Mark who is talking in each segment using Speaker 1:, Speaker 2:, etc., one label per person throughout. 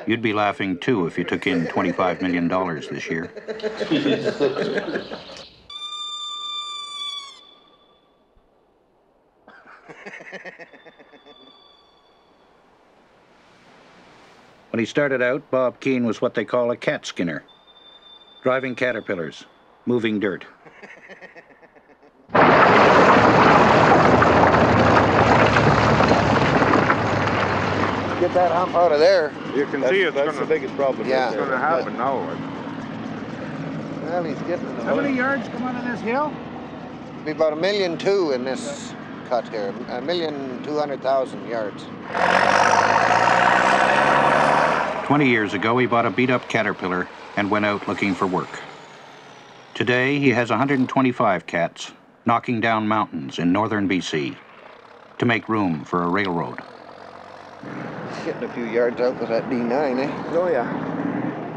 Speaker 1: You'd be laughing too if you took in $25 million this year. When he started out, Bob Keen was what they call a cat skinner, driving caterpillars, moving dirt.
Speaker 2: Get that hump out of there.
Speaker 3: You can see that's
Speaker 2: the biggest problem.
Speaker 3: Yeah, it's going to happen now.
Speaker 2: Well, he's getting
Speaker 4: How many yards come out of this hill?
Speaker 2: It'll be about 1.2 million in this cut here. 1,200,000 yards.
Speaker 1: 20 years ago, he bought a beat-up Caterpillar and went out looking for work. Today, he has 125 cats knocking down mountains in northern BC to make room for a railroad.
Speaker 2: Getting a few yards out with that D9, eh?
Speaker 5: Oh, yeah.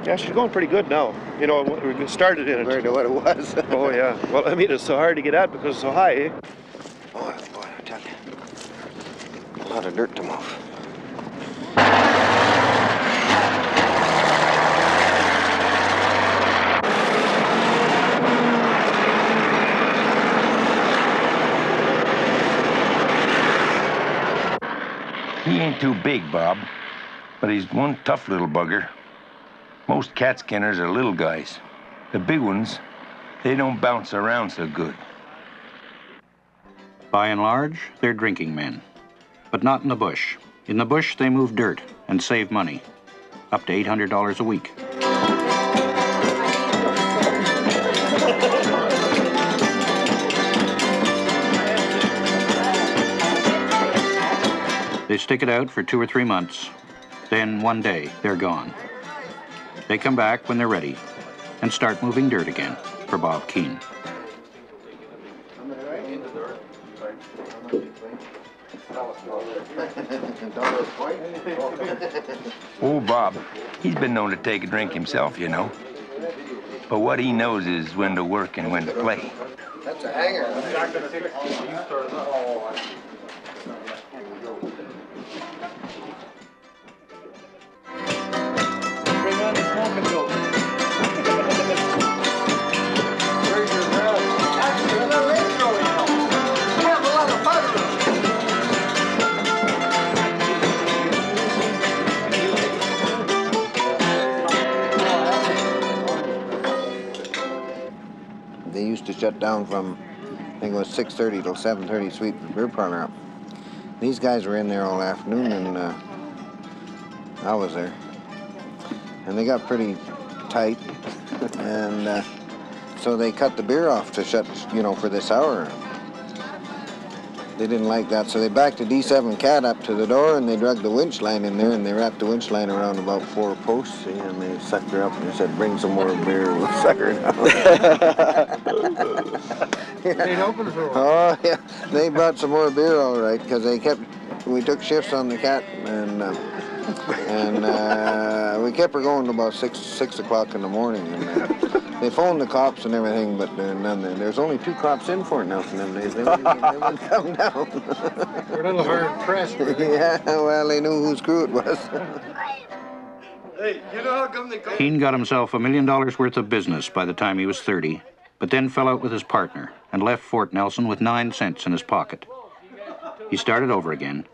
Speaker 5: Yeah, she's going pretty good now. You know, we started in it.
Speaker 2: Compared to what it was.
Speaker 5: Oh, yeah. Well, I mean, it's so hard to get at because it's so high, eh?
Speaker 2: Oh, boy, I tell you. A lot of dirt to move.
Speaker 6: He ain't too big, Bob, but he's one tough little bugger. Most cat skinners are little guys. The big ones, they don't bounce around so good.
Speaker 1: By and large, they're drinking men, but not in the bush. In the bush, they move dirt and save money, up to $800 a week. They stick it out for 2 or 3 months. Then one day, they're gone. They come back when they're ready and start moving dirt again for Bob Keen.
Speaker 6: Oh, Bob, he's been known to take a drink himself, you know. But what he knows is when to work and when to play.
Speaker 2: That's a hanger. They used to shut down from, I think it was 6:30 till 7:30, sweep the beer parlor up. These guys were in there all afternoon, and I was there. And they got pretty tight, and so they cut the beer off to shut, you know, for this hour. They didn't like that, so they backed the D7 cat up to the door, and they dragged the winch line in there, and they wrapped the winch line around about 4 posts, and they sucked her up, and they said, "Bring some more beer, we'll suck her down."
Speaker 4: They'd open for a while.
Speaker 2: Oh, yeah, they brought some more beer, all right, because we took shifts on the cat, and we kept her going to about 6 o'clock in the morning, and they phoned the cops and everything, but there's only 2 cops in for it now from them days. They wouldn't come down.
Speaker 4: They're a little hard pressed.
Speaker 2: Yeah, well, they knew whose crew it was.
Speaker 5: Hey, you know how come they come?
Speaker 1: Keen got himself $1 million worth of business by the time he was 30, but then fell out with his partner and left Fort Nelson with 9 cents in his pocket. He started over again,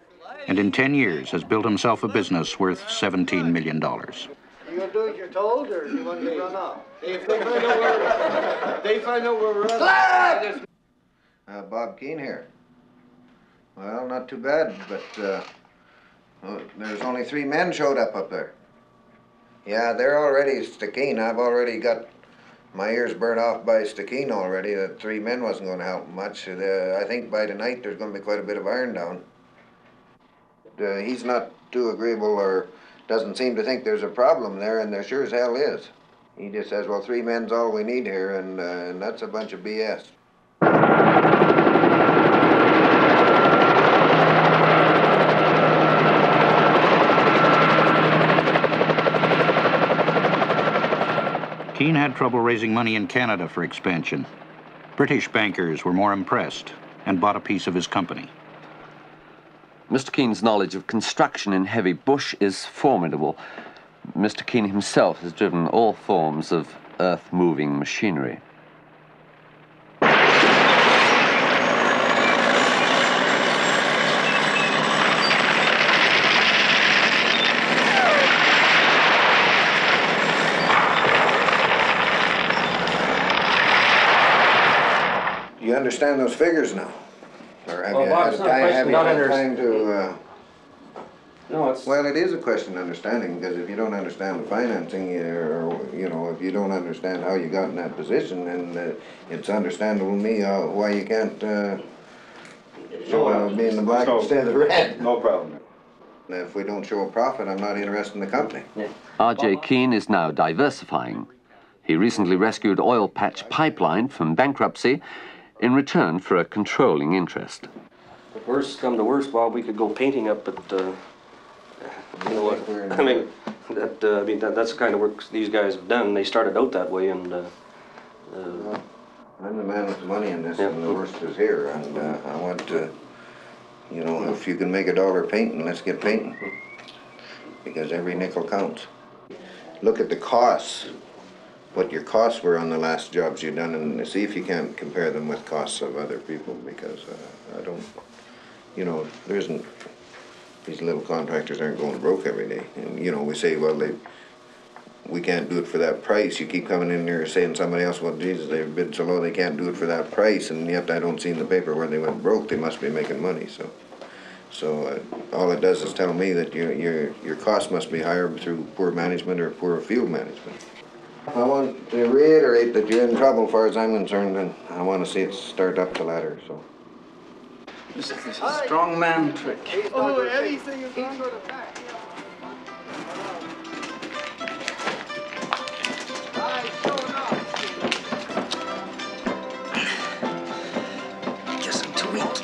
Speaker 1: and in 10 years has built himself a business worth $17 million.
Speaker 2: You gonna do as you're told, or you want to run off?
Speaker 5: They find out where we're at.
Speaker 2: Bob Keen here. Well, not too bad, but there's only 3 men showed up there. Yeah, they're already Stikeen. I've already got my ears burnt off by Stikeen already. The 3 men wasn't going to help much. I think by tonight there's going to be quite a bit of iron down. He's not too agreeable or doesn't seem to think there's a problem there, and there sure as hell is. He just says, well, 3 men's all we need here, and that's a bunch of BS.
Speaker 1: Keen had trouble raising money in Canada for expansion. British bankers were more impressed and bought a piece of his company.
Speaker 7: Mr. Keen's knowledge of construction in heavy bush is formidable. Mr. Keen himself has driven all forms of earth-moving machinery.
Speaker 2: Do you understand those figures now? Or have
Speaker 5: Well,
Speaker 2: you
Speaker 5: Bob,
Speaker 2: had
Speaker 5: it's not a question not
Speaker 2: time to...
Speaker 5: No, it's...
Speaker 2: Well, it is a question of understanding, because if you don't understand the financing, or, you know, if you don't understand how you got in that position, then it's understandable to me why you can't show me in the black instead of the red.
Speaker 3: No problem.
Speaker 2: If we don't show a profit, I'm not interested in the company.
Speaker 7: R.J. Keen is now diversifying. He recently rescued Oil Patch Pipeline from bankruptcy in return for a controlling interest.
Speaker 8: If worst come to worst, Bob, we could go painting up at, you know what, I mean, that's the kind of work these guys have done. They started out that way, and...
Speaker 2: I'm the man with the money in this, and the worst is here, and I want to, you know, if you can make $1 painting, let's get painting, because every nickel counts. Look at the costs, what your costs were on the last jobs you've done, and see if you can't compare them with costs of other people, because I don't, you know, there isn't, these little contractors aren't going broke every day. And, you know, we say, well, we can't do it for that price. You keep coming in there saying somebody else, well, Jesus, they've bid so low they can't do it for that price, and yet I don't see in the paper where they went broke. They must be making money, so all it does is tell me that your cost must be higher through poor management or poor field management. I want to reiterate that you're in trouble as far as I'm concerned, and I want to see it start up the ladder, so.
Speaker 4: This is a strong man trick.
Speaker 5: Oh, anything is wrong with the back.
Speaker 4: Guess I'm too weak.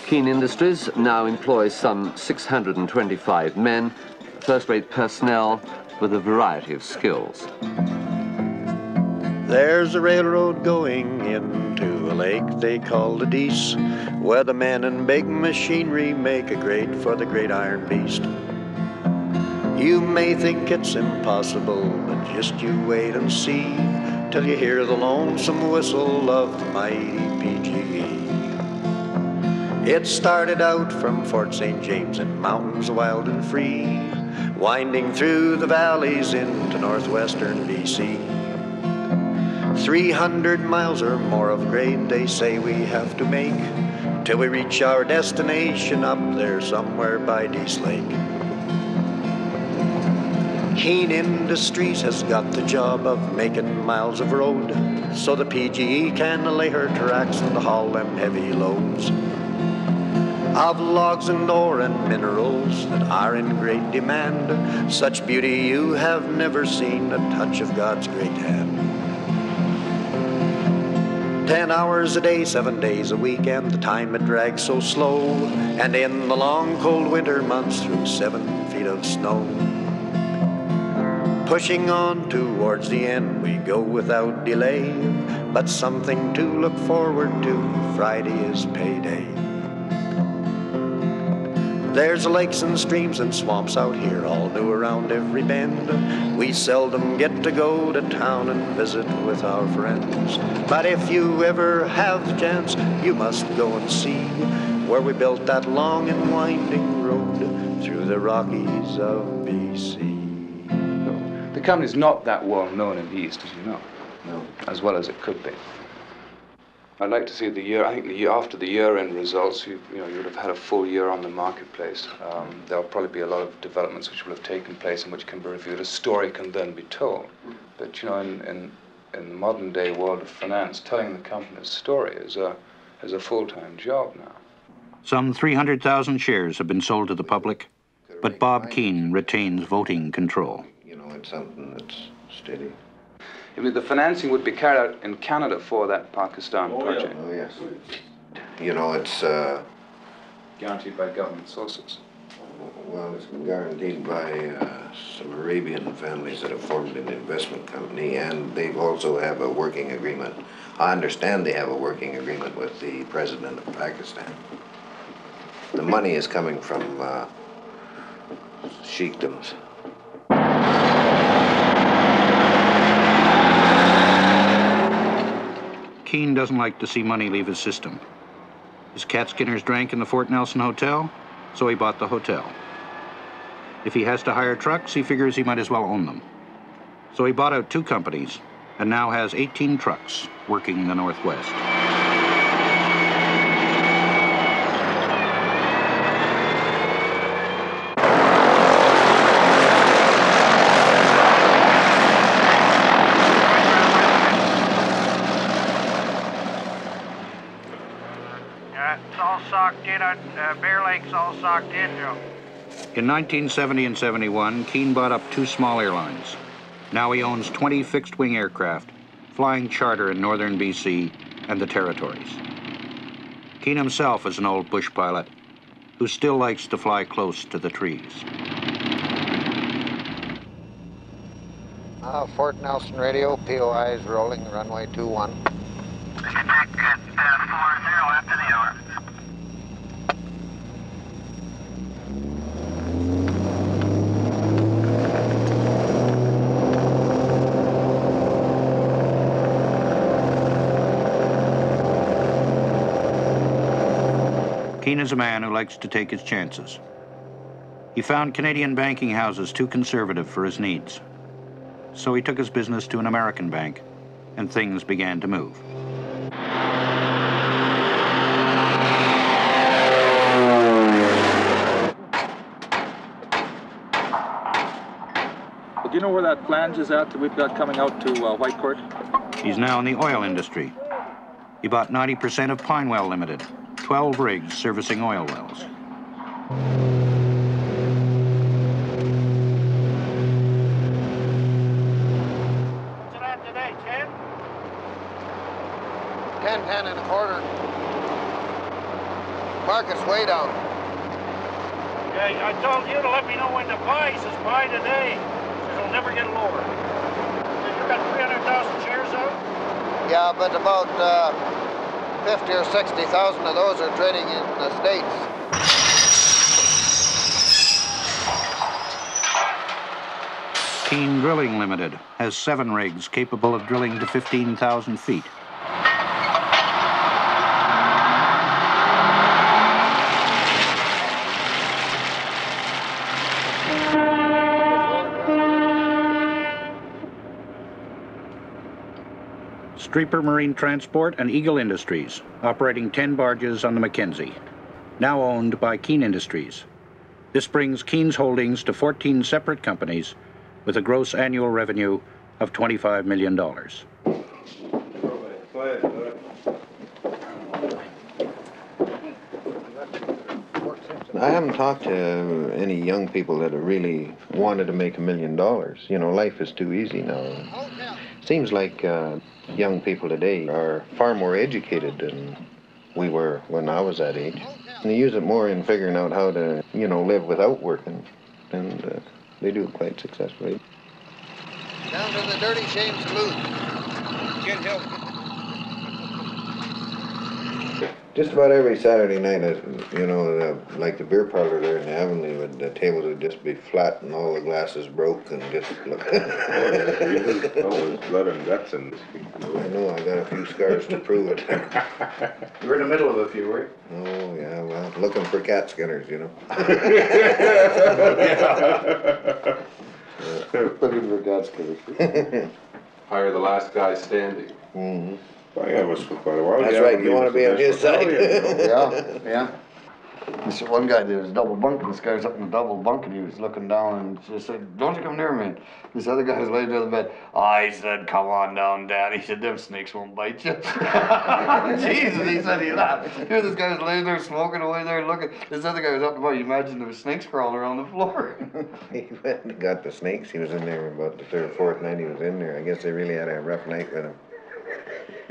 Speaker 7: Keen Industries now employs some 625 men, first-rate personnel with a variety of skills.
Speaker 9: There's a railroad going into a lake they call the Dease, where the men and big machinery make a grade for the great iron beast. You may think it's impossible, but just you wait and see, till you hear the lonesome whistle of the mighty PGE. It started out from Fort St. James in mountains wild and free, winding through the valleys into northwestern BC. 300 miles or more of grade they say we have to make, till we reach our destination up there somewhere by Dease Lake. Keen Industries has got the job of making miles of road, so the PGE can lay her tracks and haul them heavy loads of logs and ore and minerals that are in great demand. Such beauty you have never seen, a touch of God's great hand. 10 hours a day, 7 days a week, and the time it drags so slow, and in the long cold winter months through 7 feet of snow. Pushing on towards the end we go without delay, but something to look forward to, Friday is payday. There's lakes and streams and swamps out here, all new around every bend. We seldom get to go to town and visit with our friends, but if you ever have the chance, you must go and see where we built that long and winding road through the Rockies of BC.
Speaker 2: The
Speaker 10: company's not that well known in the East, as you know.
Speaker 2: No.
Speaker 10: As well as it could be. I'd like to see the year, I think the year after the year-end results, you would have had a full year on the marketplace. There'll probably be a lot of developments which will have taken place and which can be reviewed. A story can then be told. But, you know, in the modern day world of finance, telling the company's story is a full-time job now.
Speaker 1: Some 300,000 shares have been sold to the public, but Bob Keen retains voting control.
Speaker 2: You know, it's something that's steady.
Speaker 10: I mean, the financing would be carried out in Canada for that Pakistan project.
Speaker 2: Oh, yes. You know, it's...
Speaker 10: Guaranteed by government sources.
Speaker 2: Well, it's guaranteed by some Arabian families that have formed an investment company, and they also have a working agreement. I understand they have a working agreement with the president of Pakistan. The money is coming from sheikdoms.
Speaker 1: Keen doesn't like to see money leave his system. His Catskinners drank in the Fort Nelson Hotel, so he bought the hotel. If he has to hire trucks, he figures he might as well own them. So he bought out 2 companies and now has 18 trucks working in the Northwest.
Speaker 11: It's all socked in. Bear Lake's all socked in, Joe.
Speaker 1: In 1970 and 71, Keen bought up 2 small airlines. Now he owns 20 fixed-wing aircraft, flying charter in northern BC and the territories. Keen himself is an old bush pilot who still likes to fly close to the trees.
Speaker 2: Fort Nelson radio, POI is rolling, runway 21.
Speaker 11: Contact at 40 after the hour.
Speaker 1: Keen is a man who likes to take his chances. He found Canadian banking houses too conservative for his needs. So he took his business to an American bank, and things began to move.
Speaker 12: Well, do you know where that flange is at that we've got coming out to Whitecourt?
Speaker 1: He's now in the oil industry. He bought 90% of Pinewell Limited, 12 rigs servicing oil wells.
Speaker 11: What's it at today, 10?
Speaker 2: 10 and a quarter. Market's way down.
Speaker 11: Yeah, I told you to let me know when to buy. He says buy today. It'll never get lower. You've got 300,000 shares out?
Speaker 2: Yeah, but about 50 or 60,000 of those are trading in the States.
Speaker 1: Keen Drilling Limited has 7 rigs capable of drilling to 15,000 feet. Streeper Marine Transport and Eagle Industries, operating 10 barges on the Mackenzie, now owned by Keen Industries. This brings Keen's holdings to 14 separate companies with a gross annual revenue of $25 million.
Speaker 2: I haven't talked to any young people that have really wanted to make $1 million. You know, life is too easy now. Seems like young people today are far more educated than we were when I was that age. And they use it more in figuring out how to, you know, live without working. And they do it quite successfully. Down to the Dirty Shame Saloon. Get help. Just about every Saturday night, you know, like the beer parlor there in the Avonlea, the tables would just be flat and all the glasses broke and just look.
Speaker 3: Oh, there's blood and guts and.
Speaker 2: I know, I got a few scars to prove it.
Speaker 5: You were in the middle of a few, were you?
Speaker 2: Oh, yeah, well, looking for Catskinners, you know. Put him for Catskinner.
Speaker 3: Hire the last guy standing.
Speaker 2: Mm-hmm.
Speaker 3: Well, yeah, it was for quite a while.
Speaker 2: That's right, you want to be on his side.
Speaker 5: Yeah. This one guy, there was double bunk, and this guy was up in the double bunk, and he was looking down and just said, "Don't you come near me." This other guy was laying there on the bed. I said, "Come on down, Dad." He said, "Them snakes won't bite you." Jesus, he said, he laughed. Here this guy was laying there smoking away there looking. This other guy was up above. You imagine there was snakes crawling around the floor.
Speaker 2: He went and got the snakes. He was in there about the third or fourth night he was in there. I guess they really had a rough night with him.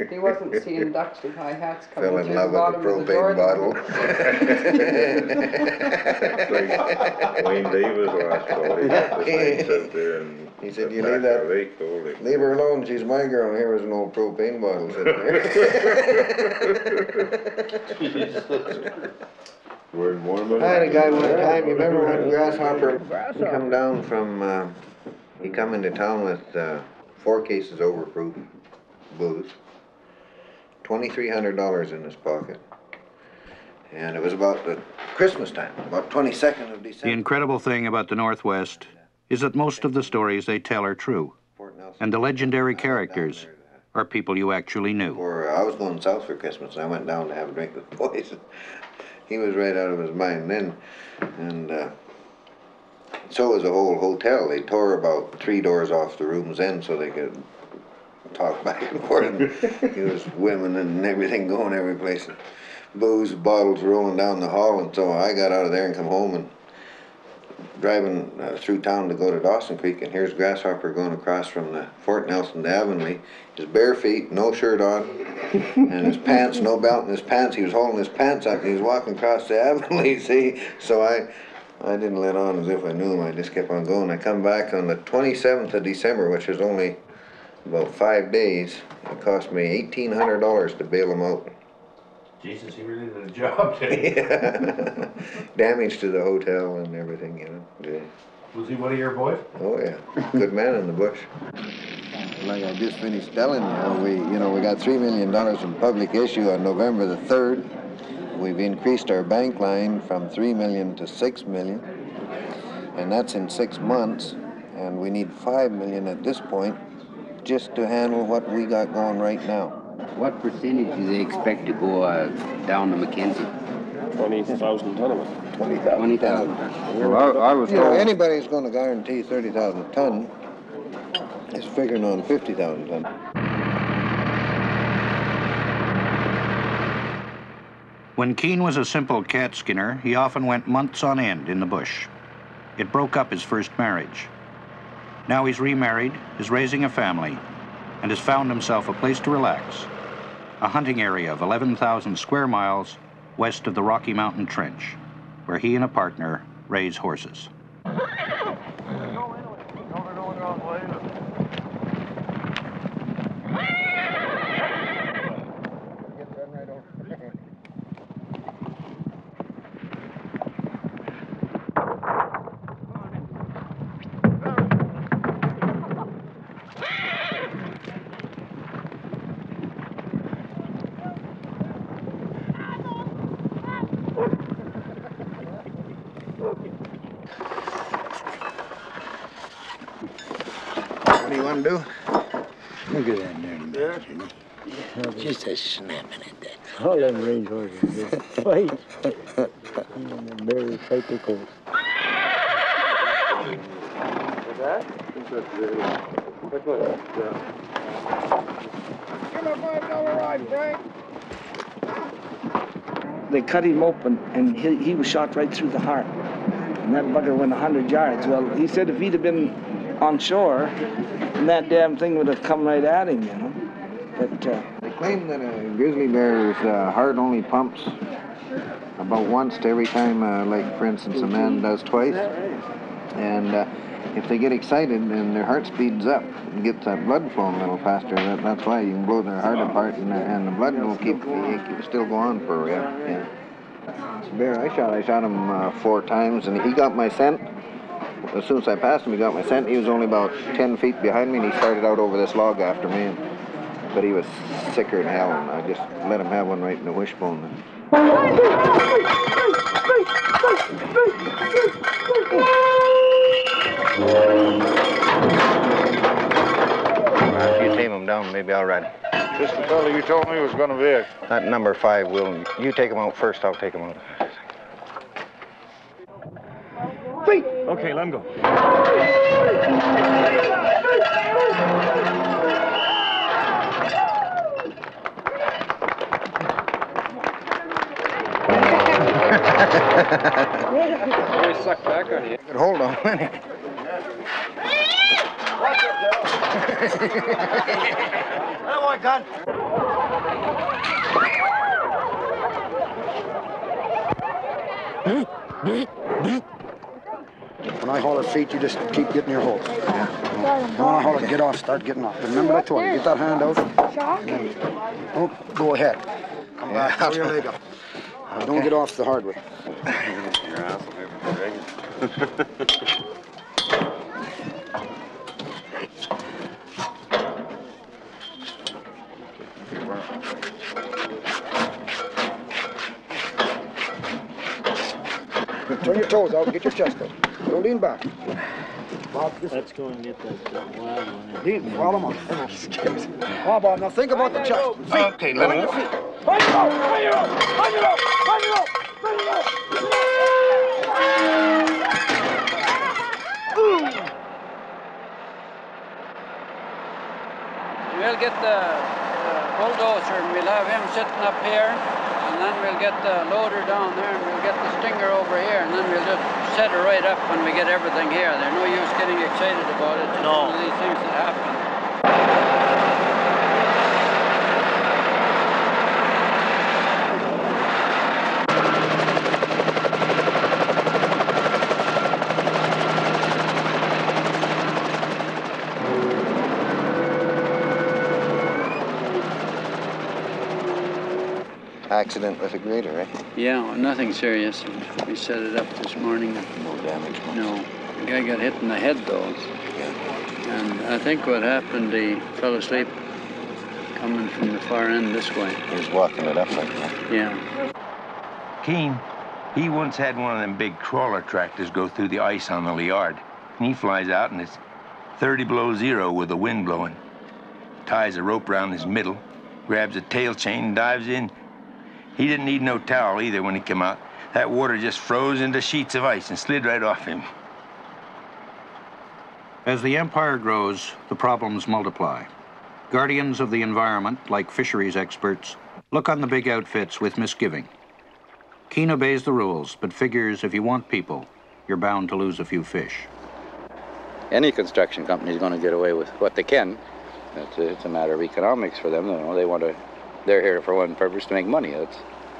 Speaker 13: He wasn't seeing ducks with high hats coming
Speaker 2: Fell in
Speaker 13: through
Speaker 2: love
Speaker 13: the
Speaker 2: with the
Speaker 13: bottom of the
Speaker 2: propane
Speaker 13: door.
Speaker 2: bottle.
Speaker 3: Wayne Davis last fall, he got the snakes out there and
Speaker 2: he said, "You leave that, leave her alone, she's my girl." And here was an old propane bottle sitting there.
Speaker 3: We're in warm.
Speaker 2: I had a guy one time, you remember when Grasshopper come down from, he come into town with 4 cases overproof booze, $2,300 in his pocket. And it was about the Christmas time, about 22nd of December.
Speaker 1: The incredible thing about the Northwest is that most of the stories they tell are true. And the legendary characters are people you actually knew.
Speaker 2: I was going south for Christmas, and I went down to have a drink with the boys. He was right out of his mind then. And so was the whole hotel. They tore about 3 doors off the room's end so they could talk back and forth. There was women and everything going every place. And booze, bottles rolling down the hall. And so I got out of there and come home and driving through town to go to Dawson Creek. And here's Grasshopper going across from the Fort Nelson to Avonlea. His bare feet, no shirt on, and his pants, no belt in his pants. He was holding his pants up and he was walking across the Avonlea, see? So I didn't let on as if I knew him. I just kept on going. I come back on the 27th of December, which was only about 5 days. It cost me $1,800 to bail him out.
Speaker 14: Jesus, he really did a job, didn't he?
Speaker 2: Yeah. Damage to the hotel and everything, you know. Yeah.
Speaker 14: Was he one of your boys?
Speaker 2: Oh yeah, good man in the bush. Like I just finished telling you, we got $3 million from public issue on November the 3rd. We've increased our bank line from $3 million to $6 million, and that's in 6 months. And we need $5 million at this point just to handle what we got going right now.
Speaker 15: What percentage do they expect to go down to Mackenzie?
Speaker 16: 20,000 ton of it.
Speaker 2: 20,000.
Speaker 15: 20,000.
Speaker 2: Well, I was told anybody who's going to guarantee 30,000 ton is figuring on 50,000 ton.
Speaker 1: When Keen was a simple cat skinner, he often went months on end in the bush. It broke up his first marriage. Now he's remarried, is raising a family, and has found himself a place to relax. A hunting area of 11,000 square miles west of the Rocky Mountain Trench, where he and a partner raise horses.
Speaker 2: What do you want to do?
Speaker 17: Look at that dirty bastard. Just a snapping at that.
Speaker 18: All them range horses just fight. And the bears fight the colts.
Speaker 16: What's that? Which one?
Speaker 11: Give him a $5 ride, Frank.
Speaker 4: They cut him open, and he was shot right through the heart. And that bugger went 100 yards. Well, he said if he'd have been on shore, and that damn thing would have come right at him, you know. But
Speaker 2: they claim that a grizzly bear's heart only pumps about once to every time, like for instance, a man does twice. And if they get excited, then their heart speeds up and gets that blood flowing a little faster. That's why you can blow their heart apart, and the blood will keep still go on for you. Yeah. Bear I shot him 4 times, and he got my scent. As soon as I passed him, he got my scent. He was only about 10 feet behind me, and he started out over this log after me. But he was sicker than hell, and I just let him have one right in the wishbone. After you tame him down, maybe I'll ride him.
Speaker 5: Just the fellow you told me was going to be it.
Speaker 2: That number 5 will. You take him out first, I'll take him out.
Speaker 5: Wait. Okay, let him go.
Speaker 16: Really suck back on you.
Speaker 2: Hold on a minute.
Speaker 5: Oh, my God.
Speaker 19: When I haul her feet, you just keep getting your hold. Yeah. When I haul her, get off, start getting off. Remember what I told you, get that hand out. And then don't go ahead. Come back, throw your leg up. Don't get off the hard way.
Speaker 5: Your ass will maybe drag it.
Speaker 19: Turn your toes out and get your chest up. Don't lean back. Bob,
Speaker 18: let's go and get that wild one.
Speaker 19: Lean, follow him up. Oh, Bob, now think about the chest.
Speaker 2: Okay, let him go.
Speaker 19: Find it out! Find it out! Find it out! Find it out! Find it out!
Speaker 20: We'll get the bulldozer and we'll have him sitting up here, and then we'll get the loader down there and we'll get the stinger over here, and then we'll just set it right up when we get everything here. There's no use getting excited about it. It's one of these things that happen.
Speaker 2: Accident with a grader, right?
Speaker 20: Yeah, nothing serious. We set it up this morning.
Speaker 2: No damage.
Speaker 20: No. The guy got hit in the head, though.
Speaker 2: Yeah.
Speaker 20: And I think what happened, he fell asleep coming from the far end this way.
Speaker 2: He was walking it up like that.
Speaker 20: Yeah.
Speaker 6: Keen, he once had one of them big crawler tractors go through the ice on the Liard. And he flies out and it's 30 below zero with the wind blowing. Ties a rope around his middle, grabs a tail chain and dives in. He didn't need no towel either when he came out. That water just froze into sheets of ice and slid right off him.
Speaker 1: As the empire grows, the problems multiply. Guardians of the environment, like fisheries experts, look on the big outfits with misgiving. Keen obeys the rules, but figures if you want people, you're bound to lose a few fish.
Speaker 21: Any construction company is going to get away with what they can. It's a matter of economics for them. You know, they're here for one purpose, to make money.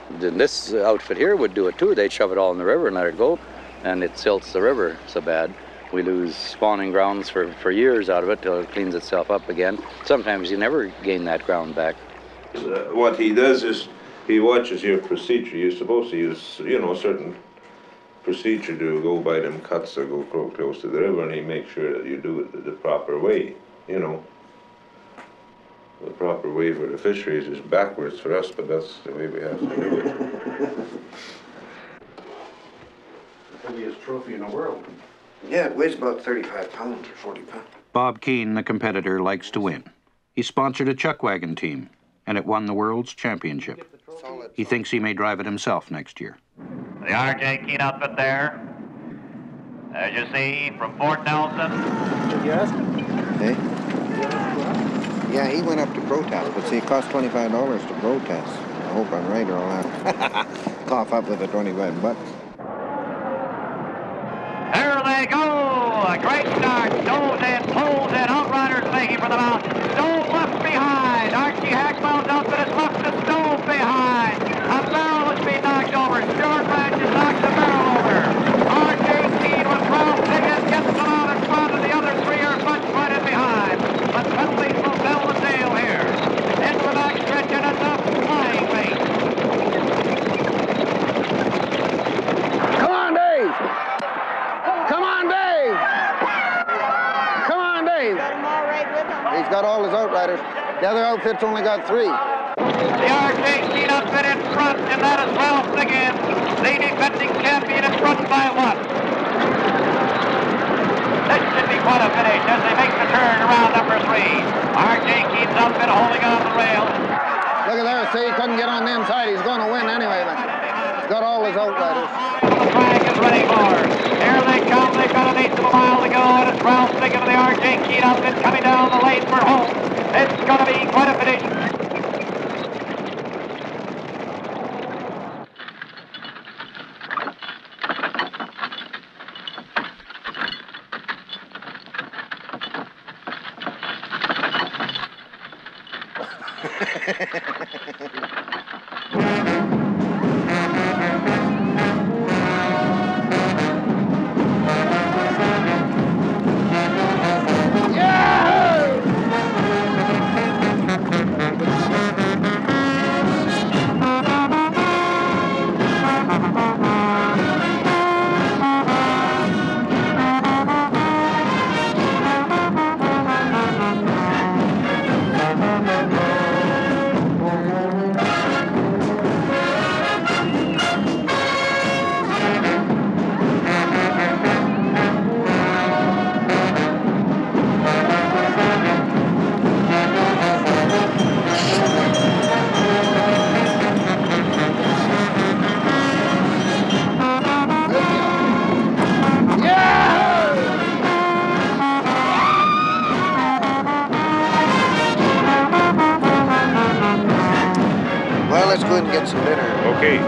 Speaker 21: This outfit here would do it too. They'd shove it all in the river and let it go, and it silts the river so bad. We lose spawning grounds for years out of it till it cleans itself up again. Sometimes you never gain that ground back.
Speaker 3: What he does is he watches your procedure. You're supposed to use, a certain procedure to go by them cuts or go close to the river, and he makes sure that you do it the proper way, The proper way for the fisheries is backwards for us, but that's the way we have to do it.
Speaker 14: The heaviest trophy in the world.
Speaker 2: Yeah, it weighs about 35 pounds or 40 pounds.
Speaker 1: Bob Keen, the competitor, likes to win. He sponsored a chuck wagon team, and it won the world's championship. He thinks he may drive it himself next year.
Speaker 22: The R.J. Keen outfit there. As you see, from Fort Nelson.
Speaker 18: Did you ask him?
Speaker 2: Hey? Yeah, he went up to protest, but see, it cost $25 to protest. I hope I'm right or I'll have cough up with the 25 bucks.
Speaker 22: There they go! A great start. Stoves in, pulls in, outriders making for the mountain. Stove left behind. Archie Hackmell's outfit is left the Stove behind. A barrel is being knocked over. Stuart Branch has knocked the barrel over. R.J. Keen with Ralph Diggins gets them out in front, and the other three are much right in behind. But penalties will tell the tale here. Into the back stretch, and it's a flying race.
Speaker 19: Come on, Dave! Come on, Dave! Come on, Dave!
Speaker 2: He's got all his outriders. The other outfit's only got 3.
Speaker 22: The R.J. Keen outfit in front, and that is Ralph Diggins, the defending champion, in front by 1. This should be quite a finish as they make the turn around number 3. R.J. Keen's outfit holding on the rail.
Speaker 2: Look at there, see, he couldn't get on the inside. He's going to win anyway. He's got all his outriders.
Speaker 22: The flag is ready for. Here they come. They've got an eighth of a mile to go, and it's Ralph Stiggin of the R.J. Keen outfit coming down the lane for home. It's going to be quite a finish.
Speaker 2: Well, let's go and get some dinner.
Speaker 3: Okay.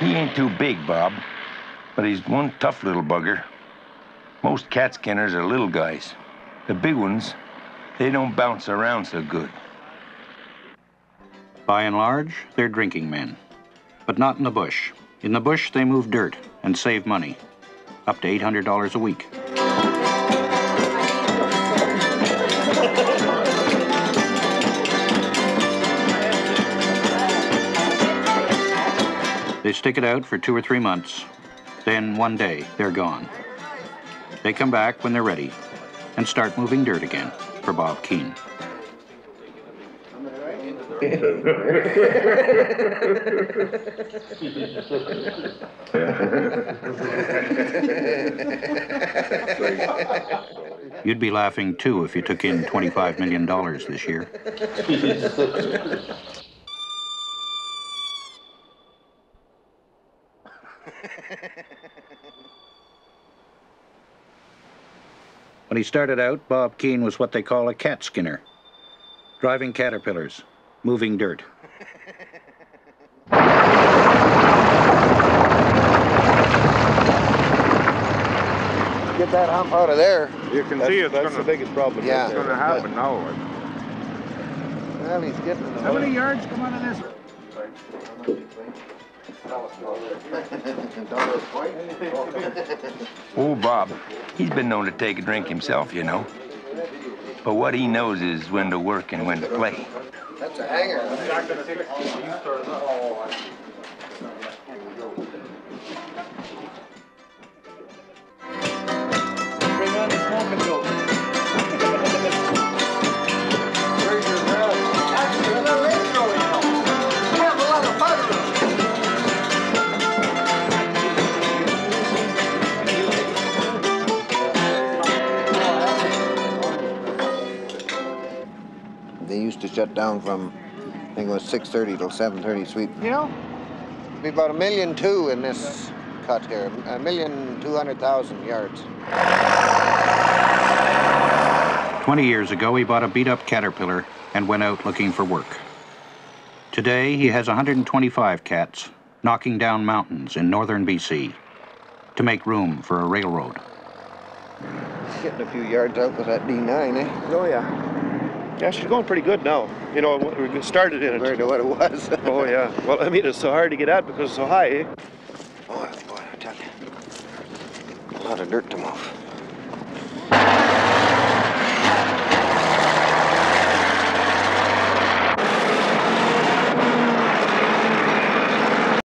Speaker 6: He ain't too big, Bob, but he's one tough little bugger. Most catskinners are little guys. The big ones, they don't bounce around so good.
Speaker 1: By and large, they're drinking men, but not in the bush. In the bush, they move dirt and save money, up to $800 a week. They stick it out for 2 or 3 months. Then one day, they're gone. They come back when they're ready and start moving dirt again for Bob Keen. You'd be laughing too if you took in $25 million this year. When he started out, Bob Keen was what they call a cat skinner, driving caterpillars, moving dirt.
Speaker 2: Get that hump out of there.
Speaker 3: You can see it's
Speaker 2: that's the biggest problem. Yeah.
Speaker 3: It's going to happen now.
Speaker 2: Well, he's getting it.
Speaker 11: How many yards come out of this?
Speaker 6: Oh, Bob, he's been known to take a drink himself, you know. But what he knows is when to work and when to play.
Speaker 2: That's a hanger.
Speaker 4: Bring on the smoking dope.
Speaker 2: Where's your brother? That's a little intro, you know. You have a lot of fun. They used to shut down from, I think it was 6:30 till 7:30 sweep. You know, be about 1.2 million in this cut here, 1,200,000 yards.
Speaker 1: 20 years ago, he bought a beat-up Caterpillar and went out looking for work. Today, he has 125 cats knocking down mountains in northern BC to make room for a railroad.
Speaker 2: Getting a few yards out with that D9, eh?
Speaker 14: Oh, yeah. Yeah, she's going pretty good now. You know, we started in it.
Speaker 2: Compared to what it was.
Speaker 14: Oh, yeah. Well, I mean, it's so hard to get at because it's so high, eh?
Speaker 2: Oh, boy, I tell you. A lot of dirt to move.